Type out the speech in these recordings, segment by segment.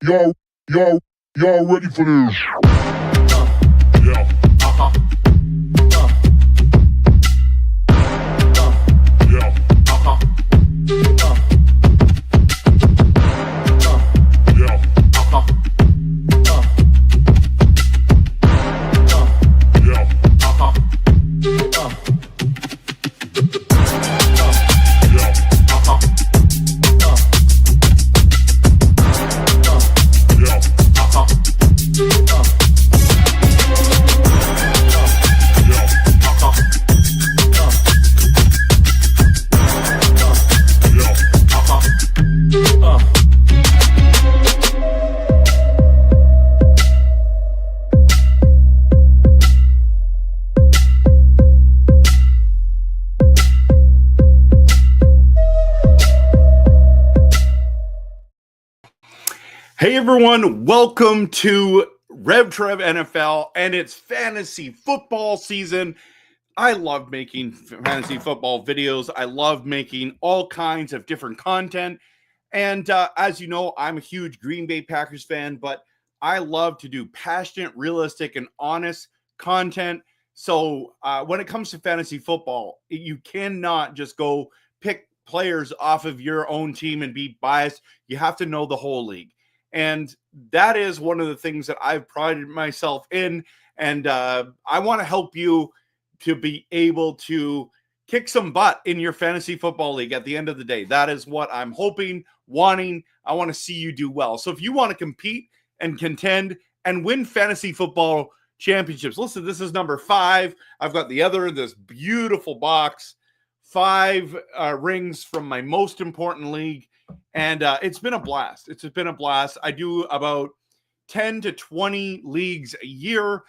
Y'all, y'all ready for this? Yeah. Uh-huh. Yeah. Uh-huh. Yeah. Uh-huh. Yeah. Uh-huh. Yeah. Uh-huh. Yeah. Uh-huh. Hey everyone, welcome to RevTrev NFL, and it's fantasy football season. I love making fantasy football videos. I love making all kinds of different content. And as you know, I'm a huge Green Bay Packers fan, but I love to do passionate, realistic, and honest content. So when it comes to fantasy football, you cannot just go pick players off of your own team and be biased. You have to know the whole league. And that is one of the things that I've prided myself in. And I want to help you to be able to kick some butt in your fantasy football league at the end of the day. That is what I'm hoping, wanting. I want to see you do well. So if you want to compete and contend and win fantasy football championships, listen, this is number 5. I've got this beautiful box, 5 rings from my most important league. And it's been a blast. It's been a blast. I do about 10 to 20 leagues a year.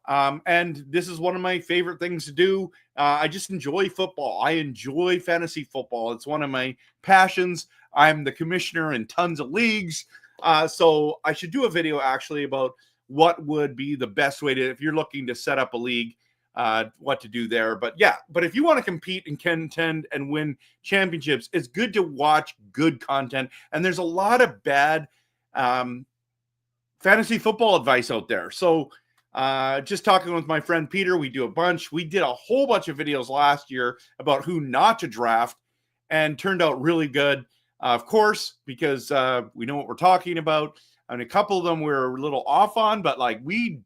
And this is one of my favorite things to do. I just enjoy football. I enjoy fantasy football. It's one of my passions. I'm the commissioner in tons of leagues. So I should do a video actually about what would be the best way to, if you're looking to set up a league, what to do there. But if you want to compete and contend and win championships, it's good to watch good content. And there's a lot of bad fantasy football advice out there. So just talking with my friend Peter, we do a bunch. We did a whole bunch of videos last year about who not to draft and turned out really good. Of course, because we know what we're talking about. And a couple of them we're a little off on, but like we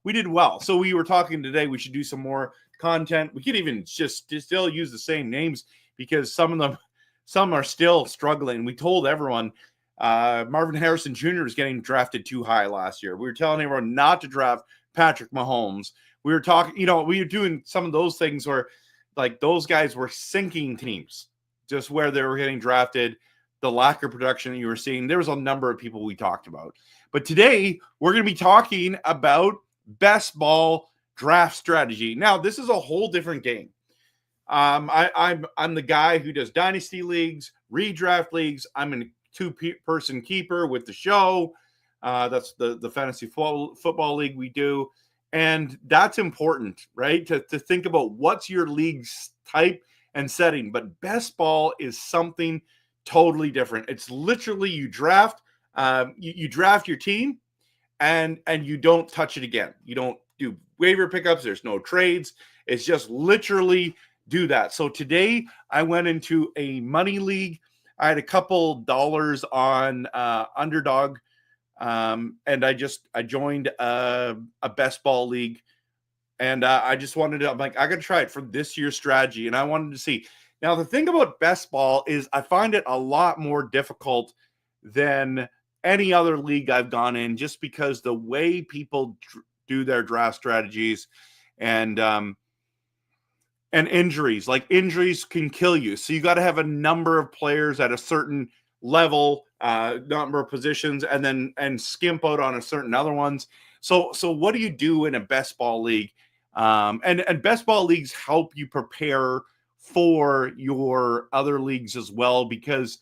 did well. So we were talking today, we should do some more content. We could even just still use the same names because some are still struggling. We told everyone Marvin Harrison Jr. is getting drafted too high last year. We were telling everyone not to draft Patrick Mahomes. We were talking, we were doing some of those things where like those guys were sinking teams just where they were getting drafted, the lack of production that you were seeing. There was a number of people we talked about. But today we're going to be talking about best ball draft strategy. Now, this is a whole different game. I'm the guy who does dynasty leagues, redraft leagues. I'm a 2-person keeper with the show. That's the fantasy football league we do. And that's important, right? To think about what's your league's type and setting. But best ball is something totally different. It's literally you draft, you draft your team, and you don't touch it again. You don't do waiver pickups. There's no trades. It's just literally do that. So today I went into a money league. I had a couple dollars on Underdog, and I joined a best ball league, and I just wanted to. I'm like, I got to try it for this year's strategy, and I wanted to see. Now the thing about best ball is I find it a lot more difficult than any other league I've gone in, just because the way people do their draft strategies and injuries, like injuries can kill you. So you got to have a number of players at a certain level, number of positions, and skimp out on a certain other ones. So what do you do in a best ball league? And best ball leagues help you prepare for your other leagues as well, because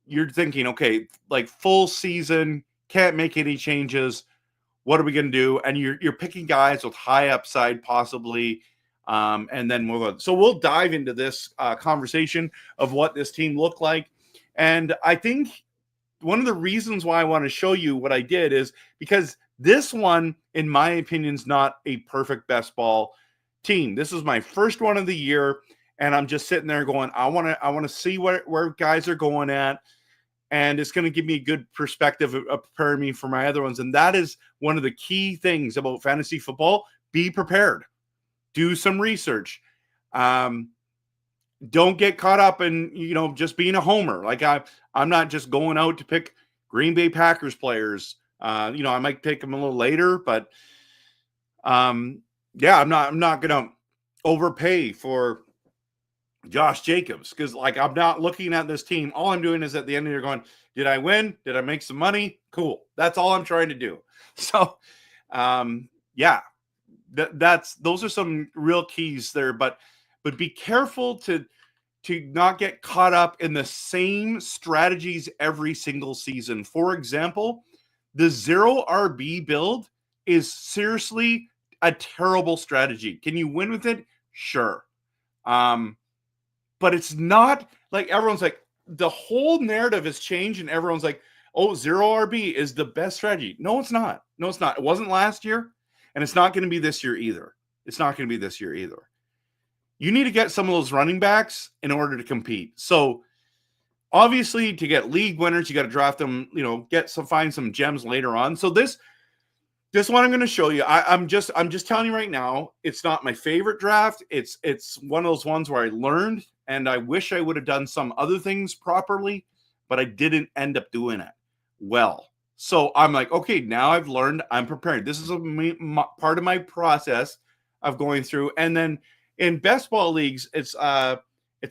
you're thinking, okay, like full season, can't make any changes. What are we going to do? And you're picking guys with high upside, possibly. And then we'll dive into this conversation of what this team looked like. And I think one of the reasons why I want to show you what I did is because this one, in my opinion, is not a perfect best ball team. This is my first one of the year, and I'm just sitting there going, I want to see where guys are going at, and it's going to give me a good perspective of preparing me for my other ones. And that is one of the key things about fantasy football. Be prepared. Do some research. Don't get caught up in, just being a homer. Like I'm not just going out to pick Green Bay Packers players. I might pick them a little later, but I'm not going to overpay for Josh Jacobs, because I'm not looking at this team. All I'm doing is at the end of the year going, did I win? Did I make some money? Cool. That's all I'm trying to do. So, those are some real keys there, but be careful to not get caught up in the same strategies every single season. For example, the 0 RB build is seriously a terrible strategy. Can you win with it? Sure. But it's not like everyone's like, the whole narrative has changed and everyone's like, oh, 0 RB is the best strategy. No, it's not. No, it's not. It wasn't last year, and it's not going to be this year either. You need to get some of those running backs in order to compete. So obviously, to get league winners, you got to draft them, find some gems later on. So this one I'm going to show you. I'm just telling you right now, it's not my favorite draft. It's one of those ones where I learned, and I wish I would have done some other things properly, but I didn't end up doing it well. So I'm like, okay, now I've learned, I'm prepared. This is part of my process of going through. And then in best ball leagues, it's at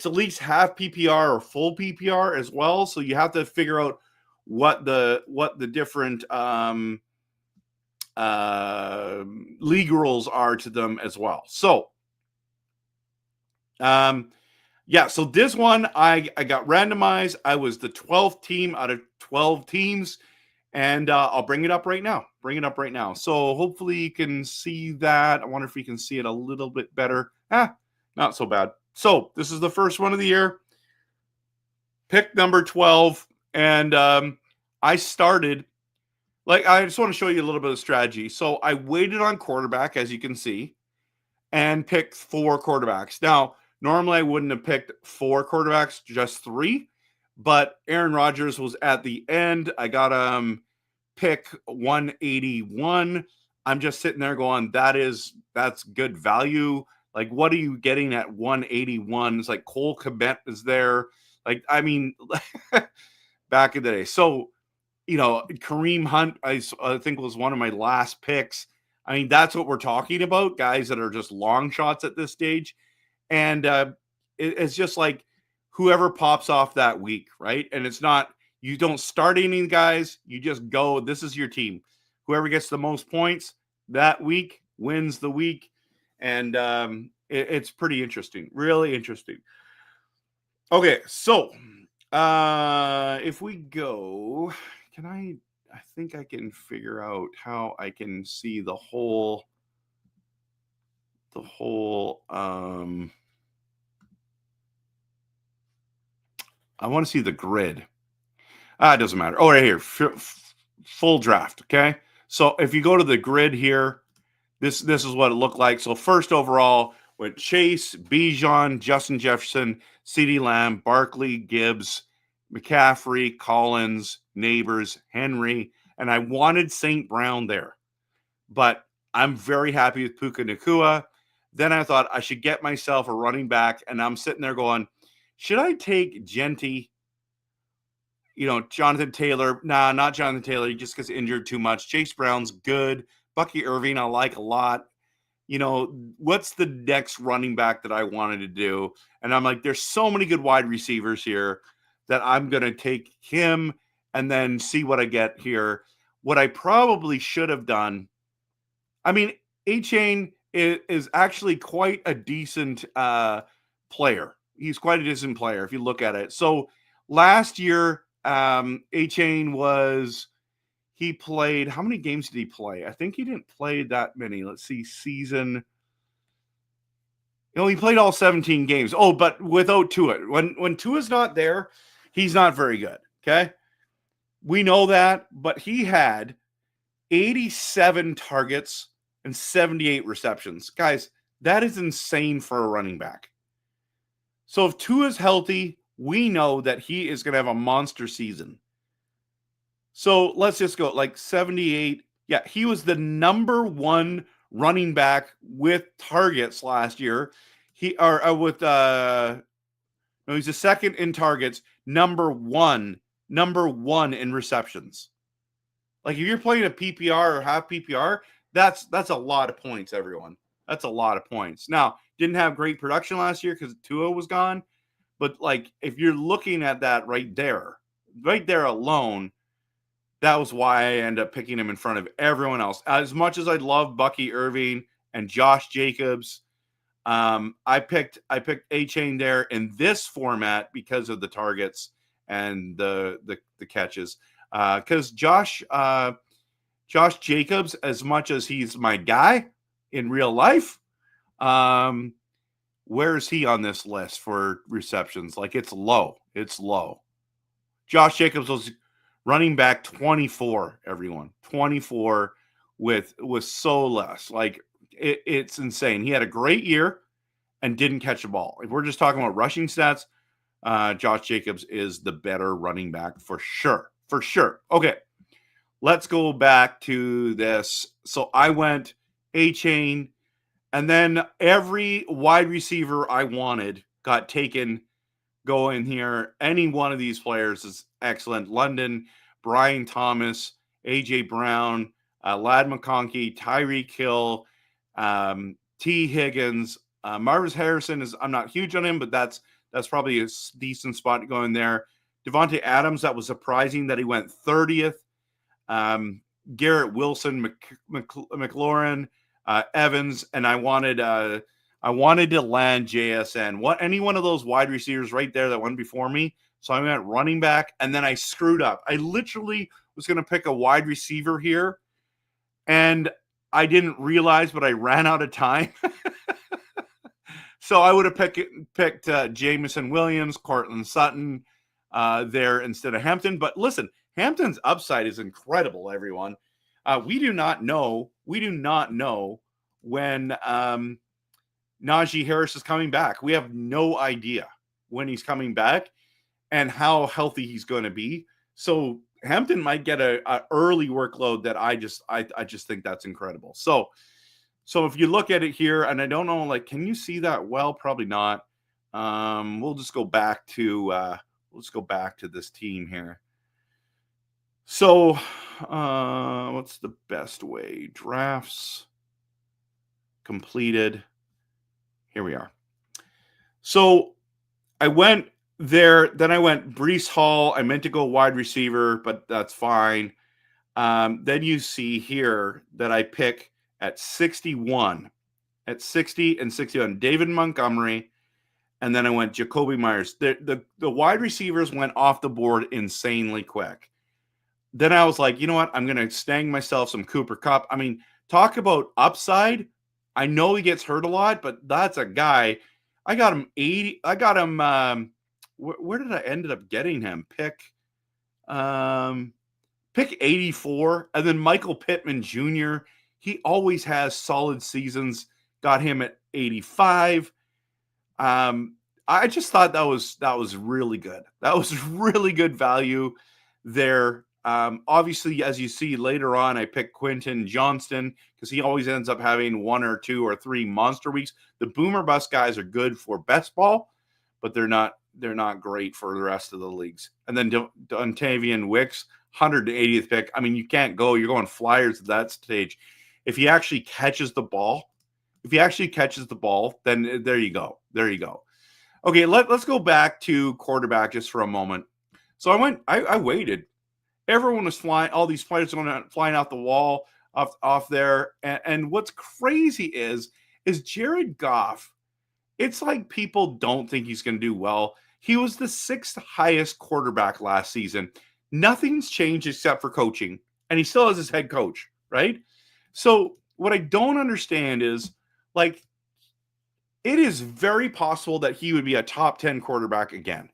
least half PPR or full PPR as well. So you have to figure out what the different league rules are to them as well. So, so this one, I got randomized. I was the 12th team out of 12 teams, and I'll bring it up right now. So hopefully you can see that. I wonder if you can see it a little bit better. Not so bad. So this is the first one of the year. Pick number 12, and I started, I just want to show you a little bit of strategy. So I waited on quarterback, as you can see, and picked 4 quarterbacks. Now, normally I wouldn't have picked 4 quarterbacks, just 3, but Aaron Rodgers was at the end. I got pick 181. I'm just sitting there going, that's good value. Like, what are you getting at 181? It's like Cole Kmet is there. Back in the day. So, Kareem Hunt, I think, was one of my last picks. That's what we're talking about, guys that are just long shots at this stage. And it's just like whoever pops off that week, right? And it's not, you don't start any guys, you just go, this is your team. Whoever gets the most points that week wins the week. And it's pretty interesting, really interesting. Okay, so if we go, I think I can figure out how I can see the whole I want to see the grid. It doesn't matter. Oh, right here, full draft. Okay, so if you go to the grid here, this is what it looked like. So first overall went Chase, Bijan, Justin Jefferson, CeeDee Lamb, Barkley, Gibbs, McCaffrey, Collins, Neighbors, Henry, and I wanted St. Brown there, but I'm very happy with Puka Nacua. Then I thought I should get myself a running back, and I'm sitting there going, should I take Genty? Jonathan Taylor. Nah, not Jonathan Taylor. He just gets injured too much. Chase Brown's good. Bucky Irving, I like a lot. What's the next running back that I wanted to do? And I'm like, there's so many good wide receivers here that I'm going to take him and then see what I get here. What I probably should have done, A-Chain is actually quite a decent player. He's quite a decent player if you look at it. So last year, A-Chain he played, how many games did he play? I think he didn't play that many. Let's see, season. He played all 17 games. Oh, but without Tua. When Tua's not there, he's not very good. Okay. We know that, but he had 87 targets and 78 receptions. Guys, that is insane for a running back. So if Tua is healthy, we know that he is going to have a monster season. So let's just go like 78. Yeah, he was the number one running back with targets last year. He's the second in targets, number one in receptions. Like if you're playing a PPR or half PPR, that's a lot of points, everyone. That's a lot of points. Now, didn't have great production last year because Tua was gone. But like if you're looking at that right there alone, that was why I ended up picking him in front of everyone else. As much as I love Bucky Irving and Josh Jacobs, I picked A-Chain there in this format because of the targets and the catches. Because Josh Jacobs, as much as he's my guy in real life, where is he on this list for receptions? Like it's low. Josh Jacobs was running back 24, everyone. 24 with so less. Like it's insane. He had a great year and didn't catch a ball. If we're just talking about rushing stats, Josh Jacobs is the better running back for sure. For sure. Okay. Let's go back to this. So I went A-Chain, and then every wide receiver I wanted got taken. Go in here. Any one of these players is excellent. London, Brian Thomas, A.J. Brown, Ladd McConkey, Tyreek Hill, T. Higgins, Marvis Harrison I'm not huge on him, but that's probably a decent spot to go in there. Devontae Adams, that was surprising that he went 30th. Garrett Wilson, McLaurin, Evans, and I wanted to land JSN. Any one of those wide receivers right there that went before me. So I went running back, and then I screwed up. I literally was going to pick a wide receiver here, and I didn't realize, but I ran out of time. So I would have picked Jamison Williams, Cortland Sutton there instead of Hampton. But listen, Hampton's upside is incredible, everyone. We do not know when Najee Harris is coming back. We have no idea when he's coming back and how healthy he's going to be. So Hampton might get a early workload that I just think that's incredible. So if you look at it here, and I don't know, like, can you see that well? Probably not. We'll just go back to this team here. So what's the best way? Drafts completed. Here we are. So I went there, then I went Breece Hall. I meant to go wide receiver, but that's fine. Then you see here that I pick at 61, at 60 and 61, David Montgomery, and then I went Jacoby Myers. The wide receivers went off the board insanely quick. Then I was like, you know what? I'm going to stang myself some Cooper Kupp. I mean, talk about upside. I know he gets hurt a lot, but that's a guy. I got him 80. I got him. Where did I end up getting him? Pick 84. And then Michael Pittman Jr., he always has solid seasons. Got him at 85. I just thought that was really good. That was really good value there. Obviously, as you see later on, I picked Quentin Johnston because he always ends up having 1 or 2 or 3 monster weeks. The boomer bust guys are good for best ball, but they're not great for the rest of the leagues. And then Dontavian Wicks, 180th pick. I mean, you can't go. You're going flyers at that stage. If he actually catches the ball, then there you go. Okay, let's go back to quarterback just for a moment. So I waited. Everyone was flying. All these players were flying out the wall off there. And what's crazy is Jared Goff. It's like people don't think he's going to do well. He was the 6th highest quarterback last season. Nothing's changed except for coaching. And he still has his head coach, right? So what I don't understand is, like, it is very possible that he would be a top 10 quarterback again.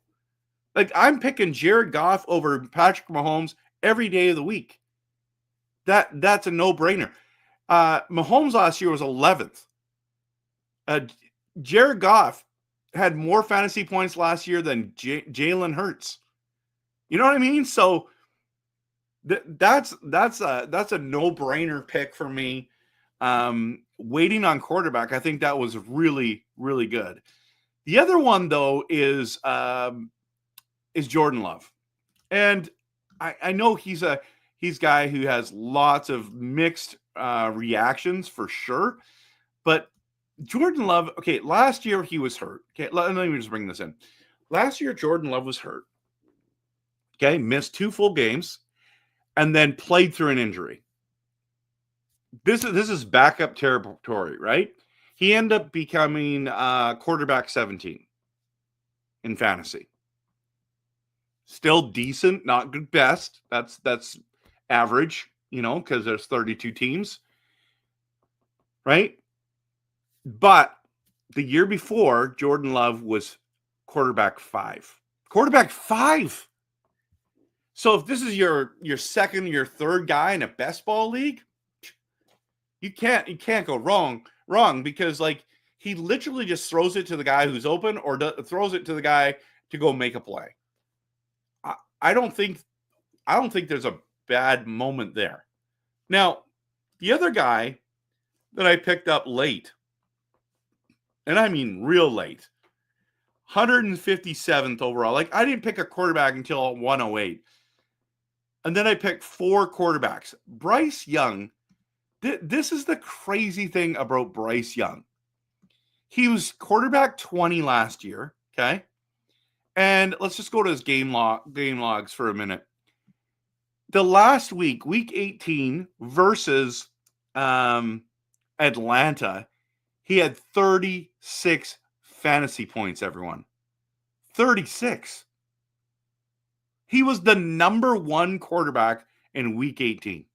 Like, I'm picking Jared Goff over Patrick Mahomes every day of the week. That's a no-brainer. Mahomes last year was 11th. Jared Goff had more fantasy points last year than Jalen Hurts. You know what I mean? So that's a no-brainer pick for me. Waiting on quarterback, I think that was really, really good. The other one though is Jordan Love, and I know he's a guy who has lots of mixed reactions for sure, but Jordan Love, okay, last year he was hurt. Okay, let me just bring this in. Last year Jordan Love was hurt. Okay, missed 2 full games, and then played through an injury. This is backup territory, right? He ended up becoming quarterback 17 in fantasy. Still decent, not good best. That's average, because there's 32 teams, right? But the year before, Jordan Love was quarterback 5. Quarterback 5. So if this is your second, your third guy in a best ball league, you can't go wrong because like he literally just throws it to the guy who's open or throws it to the guy to go make a play. I don't think there's a bad moment there. Now, the other guy that I picked up late, and I mean real late, 157th overall. Like I didn't pick a quarterback until 108. And then I picked 4 quarterbacks. Bryce Young, this is the crazy thing about Bryce Young. He was quarterback 20 last year, okay? And let's just go to his game logs for a minute. The last week, week 18 versus Atlanta, he had 36 fantasy points, everyone. 36. He was the number 1 quarterback in week 18.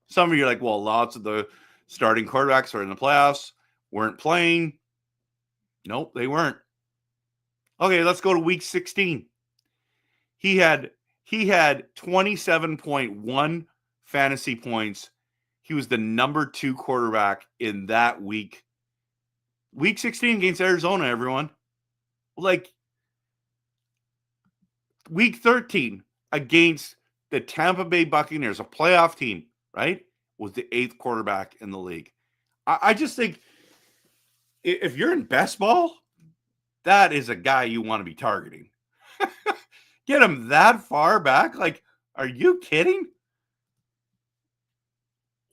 Some of you are like, well, lots of the starting quarterbacks are in the playoffs, weren't playing. Nope, they weren't. Okay, let's go to week 16. He had 27.1 fantasy points. He was the number 2 quarterback in that week. Week 16 against Arizona, everyone. Like, week 13 against the Tampa Bay Buccaneers, a playoff team, right? Was the 8th quarterback in the league. I just think if you're in best ball, that is a guy you want to be targeting. Get him that far back? Like, are you kidding?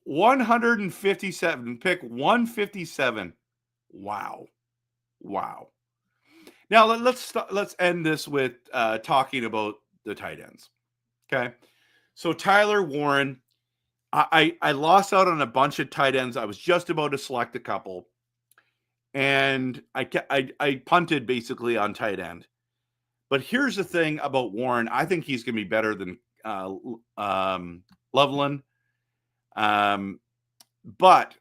157, pick 157. Wow. Now let's end this with talking about the tight ends. Okay, so Tyler Warren, I lost out on a bunch of tight ends. I was just about to select a couple, and I punted basically on tight end. But here's the thing about Warren. I think he's going to be better than Loveland. But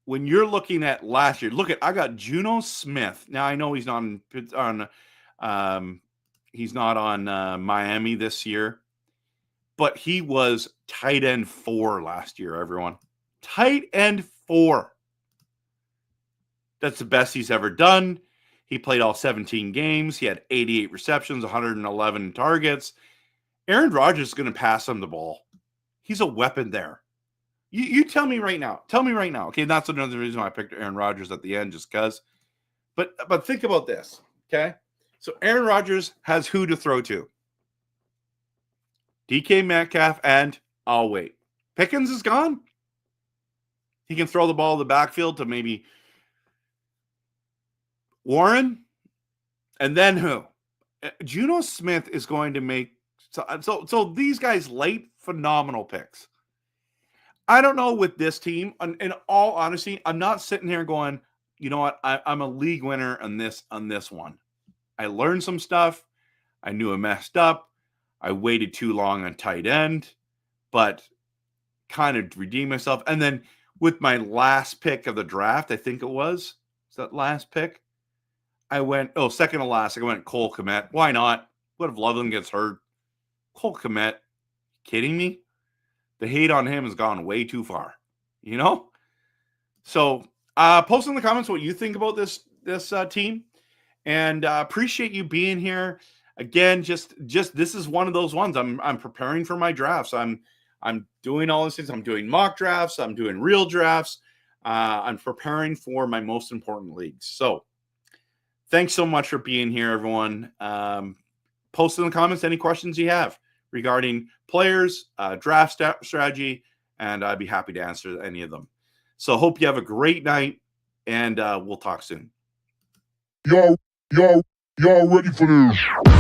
when you're looking at last year, I got Juno Smith. Now I know he's not on Miami this year, but he was tight end 4 last year, everyone. Tight end 4. That's the best he's ever done. He played all 17 games. He had 88 receptions, 111 targets. Aaron Rodgers is going to pass him the ball. He's a weapon there. You tell me right now. Okay, that's another reason why I picked Aaron Rodgers at the end, just because. But think about this, okay? So Aaron Rodgers has who to throw to? DK Metcalf and I'll wait. Pickens is gone. He can throw the ball in the backfield to maybe Warren. And then who? Juno Smith is going to make so these guys late phenomenal picks. I don't know with this team. In all honesty, I'm not sitting here going, you know what? I'm a league winner on this one. I learned some stuff. I knew I messed up. I waited too long on tight end, but kind of redeemed myself. And then with my last pick of the draft, I think it was that last pick, I went, second to last. I went Cole Kmet. Why not? What if Loveland gets hurt? Cole Kmet, kidding me? The hate on him has gone way too far, you know? So post in the comments what you think about this team, and appreciate you being here. Again, just this is one of those ones. I'm preparing for my drafts. I'm doing all these things. I'm doing mock drafts. I'm doing real drafts. I'm preparing for my most important leagues. So thanks so much for being here, everyone. Post in the comments any questions you have regarding players, draft strategy, and I'd be happy to answer any of them. So hope you have a great night, and we'll talk soon. Y'all ready for this?